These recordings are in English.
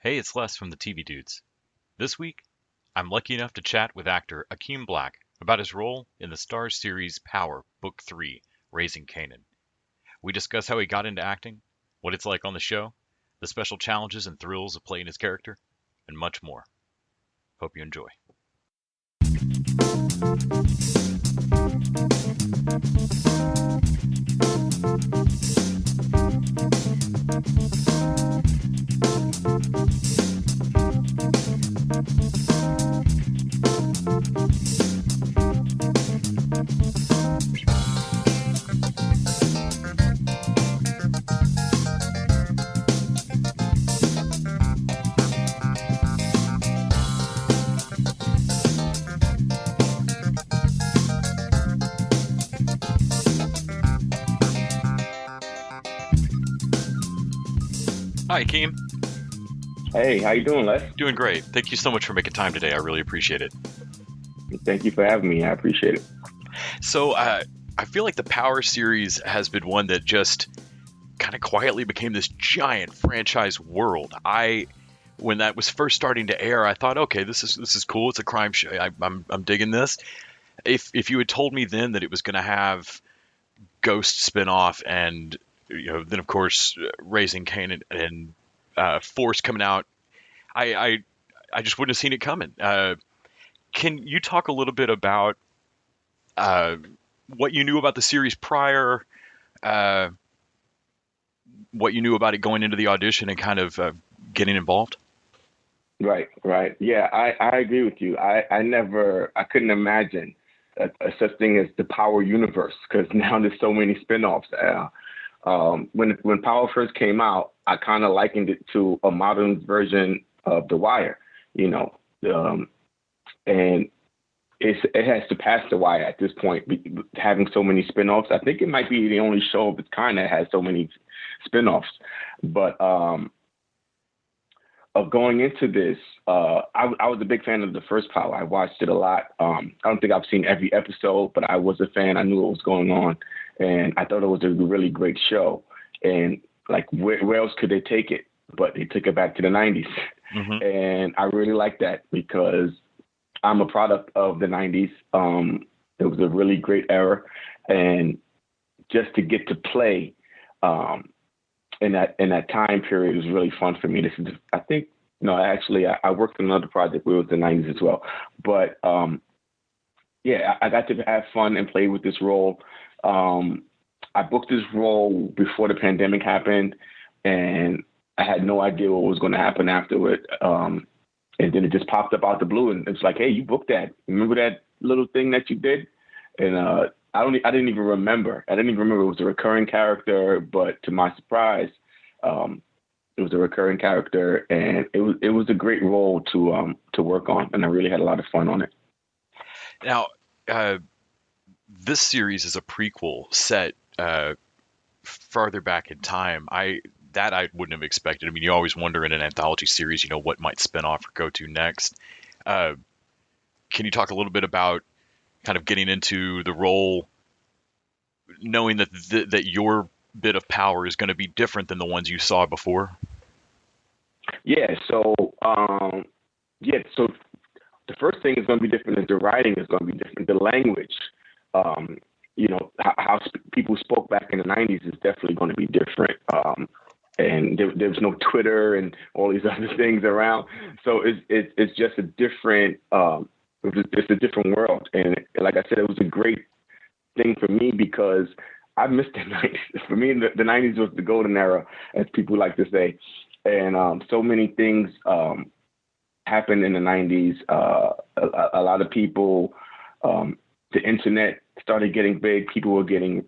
Hey, it's Les from the TV Dudes. This week, I'm lucky enough to chat with actor Akim Black about his role in the Starz series Power, Book 3, Raising Kanan. We discuss how he got into acting, what it's like on the show, the special challenges and thrills of playing his character, and much more. Hope you enjoy. Hi, Akeem. Hey, how you doing, Les? Doing great. Thank you so much for making time today. I really appreciate it. Thank you for having me. I appreciate it. So, I feel like the Power series has been one that just kind of quietly became this giant franchise world. When that was first starting to air, I thought, okay, this is cool. It's a crime show. I'm digging this. If you had told me then that it was going to have Ghost spinoff and then of course Raising Kanan and Force coming out, I just wouldn't have seen it coming. Can you talk a little bit about uh, what you knew about the series prior, uh, what you knew about it going into the audition, and kind of getting involved? Right. Yeah, I agree with you. I couldn't imagine a such thing as the Power universe because now there's so many spinoffs. When Power first came out, I kind of likened it to a modern version of The Wire, you know, and it has surpassed The Wire at this point, having so many spinoffs. I think it might be the only show of its kind that has so many spinoffs. But of going into this, I was a big fan of the first Power. I watched it a lot. I don't think I've seen every episode, but I was a fan. I knew what was going on, and I thought it was a really great show. And like, where else could they take it? But they took it back to the '90s, Mm-hmm. and I really like that because I'm a product of the '90s. It was a really great era, and just to get to play. In that time period was really fun for me. This is, I think, no, actually, I worked on another project where it was the '90s as well. But yeah, I got to have fun and play with this role. I booked this role before the pandemic happened, and I had no idea what was going to happen afterward. And then it just popped up out the blue, and it's like, hey, you booked that. Remember that little thing that you did? And I didn't even remember. I didn't even remember it was a recurring character, but to my surprise, it was a recurring character, and it was a great role to work on, and I really had a lot of fun on it. Now, this series is a prequel set farther back in time. I wouldn't have expected. I mean, you always wonder in an anthology series, what might spin off or go to next. Uh, can you talk a little bit about kind of getting into the role, knowing that that your bit of power is going to be different than the ones you saw before? Yeah. So the first thing is going to be different. Is the writing is going to be different. The language, how people spoke back in the '90s is definitely going to be different. And there was no Twitter and all these other things around, so it's just a different. It's a different world, and like I said, it was a great thing for me because I missed the '90s. For me, the '90s was the golden era, as people like to say, and so many things happened in the '90s. A lot of people, the internet started getting big. People were getting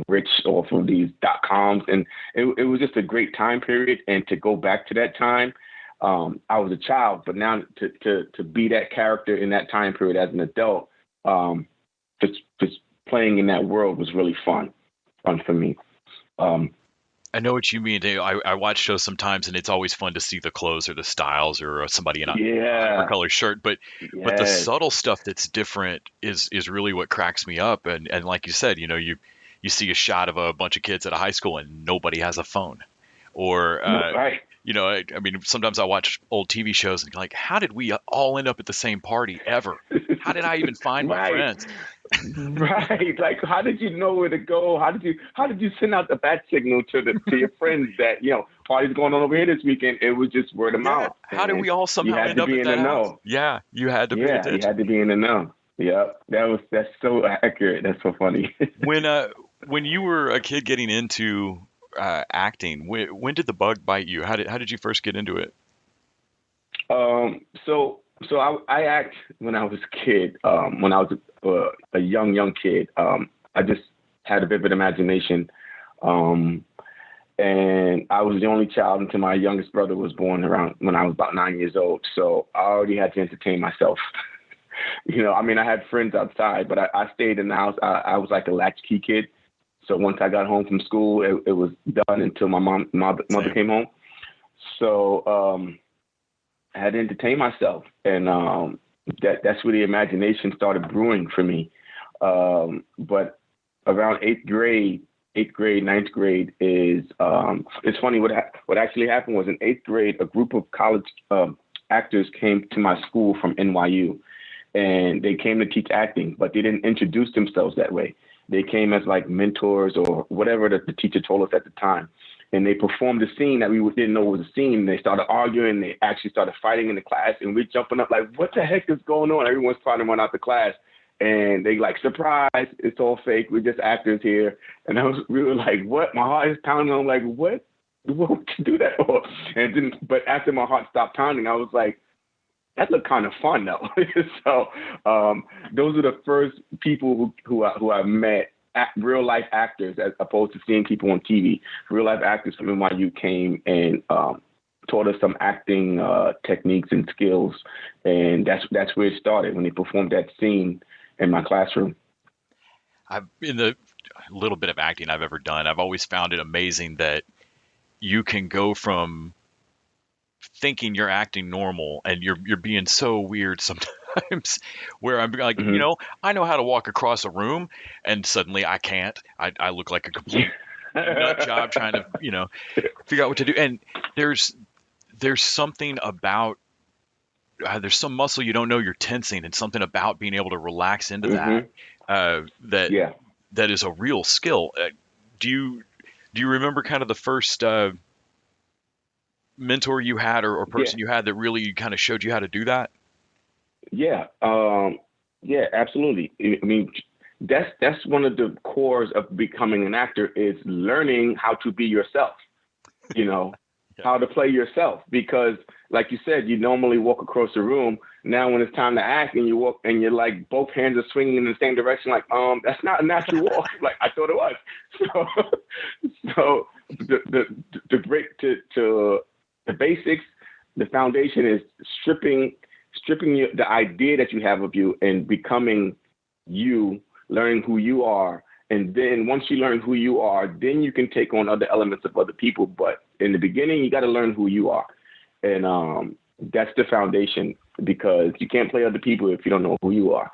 rich off of these .coms, and it was just a great time period. And to go back to that time, I was a child, but now to be that character in that time period as an adult, just playing in that world was really fun for me. I know what you mean, Dave. I watch shows sometimes, and it's always fun to see the clothes or the styles or somebody in a Yeah, color shirt. But the yes, subtle stuff that's different is really what cracks me up. And like you said, you see a shot of a bunch of kids at a high school and nobody has a phone, or no, right. I mean, sometimes I watch old TV shows and like, how did we all end up at the same party ever? How did I even find my Right. friends? Right. Like, how did you know where to go? How did you send out the bat signal to your friends that, party's going on over here this weekend? It was just word of Yeah. mouth. How did And we all you somehow had end to up be at in that the house? know. Yeah, you had to pay Yeah, you attention. had to be in the know. Yep. That's so accurate. That's so funny. When you were a kid getting into acting, when did the bug bite you? How did you first get into it? So I act when I was a kid. When I was a young kid. I just had a vivid imagination. Um, and I was the only child until my youngest brother was born around when I was about 9 years old. So I already had to entertain myself. I mean, I had friends outside, but I stayed in the house. I was like a latchkey kid. So once I got home from school, it was done until my mother Same. came home. So I had to entertain myself, and that's where the imagination started brewing for me. But around eighth grade, ninth grade is it's funny what actually happened was in eighth grade, a group of college actors came to my school from NYU, and they came to teach acting, but they didn't introduce themselves that way. They came as like mentors or whatever the teacher told us at the time. And they performed a scene that we didn't know was a scene. They started arguing. They actually started fighting in the class, and we're jumping up like, "What the heck is going on?" Everyone's trying to run out the class, and they like, "Surprise! It's all fake. We're just actors here." And we were like, "What?" My heart is pounding. I'm like, "What? What would you do that for?" And then, but after my heart stopped pounding, I was like, that looked kind of fun though. So those are the first people who I met, real life actors, as opposed to seeing people on TV. Real life actors from NYU came and taught us some acting techniques and skills, and that's where it started when they performed that scene in my classroom. In the little bit of acting I've ever done, I've always found it amazing that you can go from thinking you're acting normal and you're being so weird sometimes where I'm like, Hmm. I know how to walk across a room and suddenly I can't. I look like a complete nut job trying to, figure out what to do. And there's something about there's some muscle you don't know you're tensing and something about being able to relax into that Hmm. that Yeah. that is a real skill. Do you remember kind of the first mentor you had or Yeah. person you had that really kind of showed you how to do that? Yeah. Yeah, absolutely. I mean, that's one of the cores of becoming an actor is learning how to be yourself, you know, Yeah. how to play yourself. Because like you said, you normally walk across the room. Now when it's time to act and you walk and you're like both hands are swinging in the same direction, like, that's not a natural walk. Like I thought it was. So the break to the basics, the foundation is stripping the idea that you have of you and becoming you, learning who you are. And then once you learn who you are, then you can take on other elements of other people. But in the beginning, you got to learn who you are. And that's the foundation, because you can't play other people if you don't know who you are.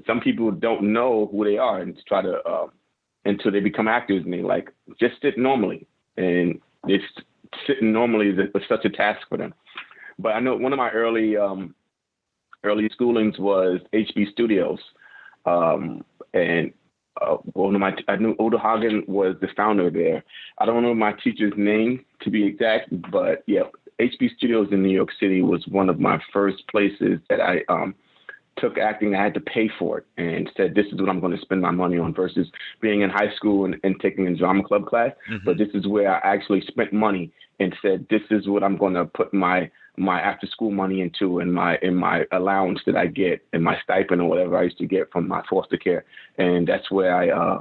Some people don't know who they are and try to until they become actors, and they like just sit normally. And it's sitting normally is such a task for them. But I know one of my early schoolings was HB Studios, and one of my I knew Oda Hagen was the founder there. I don't know my teacher's name to be exact, but yeah, HB Studios in New York City was one of my first places that I took acting. I had to pay for it and said, this is what I'm going to spend my money on, versus being in high school and taking a drama club class. Hmm. But this is where I actually spent money and said, this is what I'm going to put my after school money into, and my allowance that I get and my stipend or whatever I used to get from my foster care. And that's where I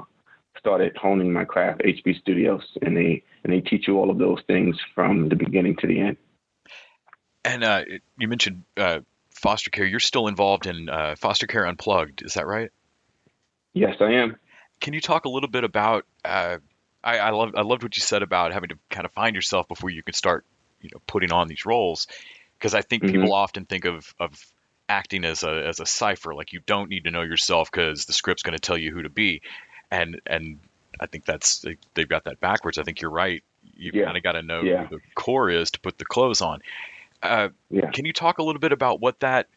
started honing my craft, HB Studios. And they teach you all of those things from the beginning to the end. And you mentioned foster care. You're still involved in Foster Care Unplugged. Is that right? Yes, I am. Can you talk a little bit about? I loved what you said about having to kind of find yourself before you can start, putting on these roles. Because I think Hmm. people often think of acting as a cipher. Like you don't need to know yourself because the script's going to tell you who to be, and I think they've got that backwards. I think you're right. you Yeah. kind of got to know Yeah. who the core is to put the clothes on. Yeah. Can you talk a little bit about what that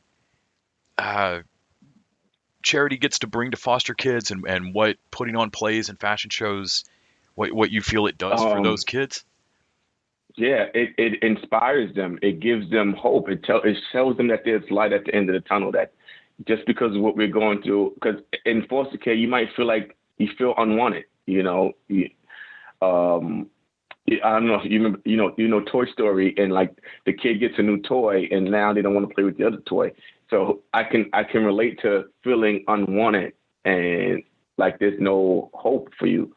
charity gets to bring to foster kids, and what putting on plays and fashion shows, what you feel it does for those kids? Yeah, it inspires them. It gives them hope. It shows them that there's light at the end of the tunnel. That just because of what we're going through, because in foster care, you might feel like you feel unwanted. You know, I don't know if you remember, you know Toy Story, and like the kid gets a new toy, and now they don't want to play with the other toy. So I can relate to feeling unwanted and like there's no hope for you.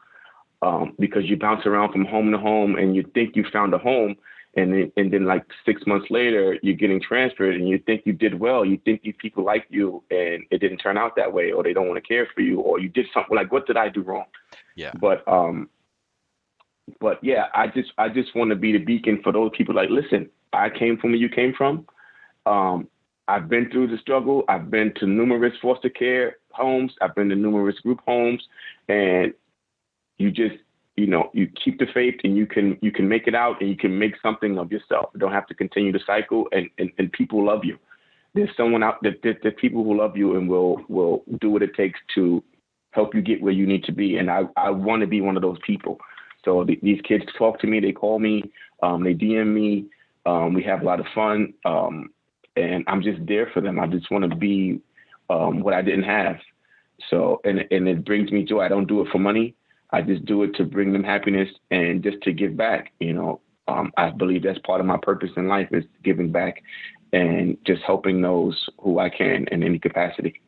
Because you bounce around from home to home and you think you found a home, and then like 6 months later you're getting transferred and you think you did well, you think these people like you, and it didn't turn out that way, or they don't want to care for you, or you did something like, what did I do wrong? Yeah. But yeah, I just want to be the beacon for those people. Like, listen, I came from where you came from. I've been through the struggle. I've been to numerous foster care homes. I've been to numerous group homes, and you just, you keep the faith, and you can make it out, and you can make something of yourself. You don't have to continue the cycle, and people love you. There's someone out there, there's people who love you and will do what it takes to help you get where you need to be. And I want to be one of those people. So these kids talk to me, they call me, they DM me, we have a lot of fun, and I'm just there for them. I just want to be what I didn't have. So, and it brings me joy. I don't do it for money. I just do it to bring them happiness and just to give back. I believe that's part of my purpose in life, is giving back and just helping those who I can in any capacity.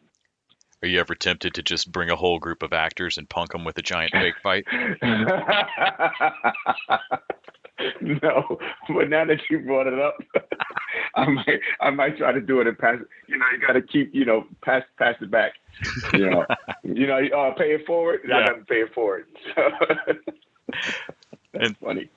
Are you ever tempted to just bring a whole group of actors and punk them with a giant fake fight? No, but now that you brought it up, I might try to do it and pass it. You got to keep, pass it back. Pay it forward. Yeah. I got to pay it forward. That's funny.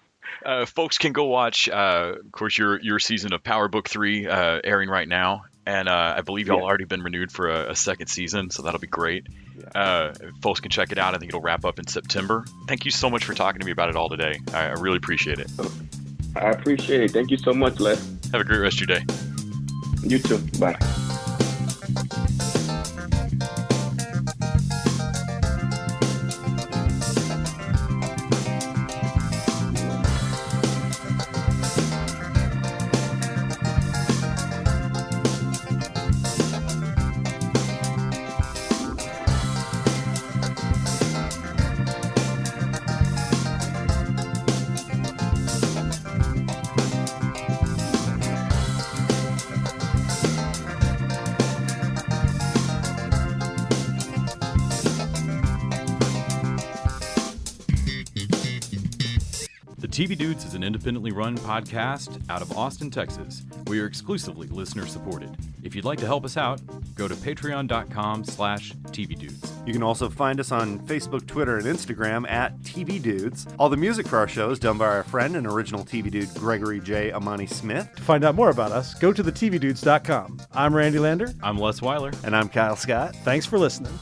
Folks can go watch, of course, your season of Power Book 3 airing right now. And I believe y'all already been renewed for a second season, so that'll be great. Yeah. Folks can check it out. I think it'll wrap up in September. Thank you so much for talking to me about it all today. I really appreciate it. I appreciate it. Thank you so much, Les. Have a great rest of your day. You too. Bye. TV Dudes is an independently run podcast out of Austin, Texas. We are exclusively listener supported. If you'd like to help us out, go to patreon.com/TVDudes. You can also find us on Facebook, Twitter, and Instagram at TV Dudes. All the music for our show is done by our friend and original TV Dude, Gregory J. Amani Smith. To find out more about us, go to thetvdudes.com. I'm Randy Lander. I'm Les Weiler. And I'm Kyle Scott. Thanks for listening.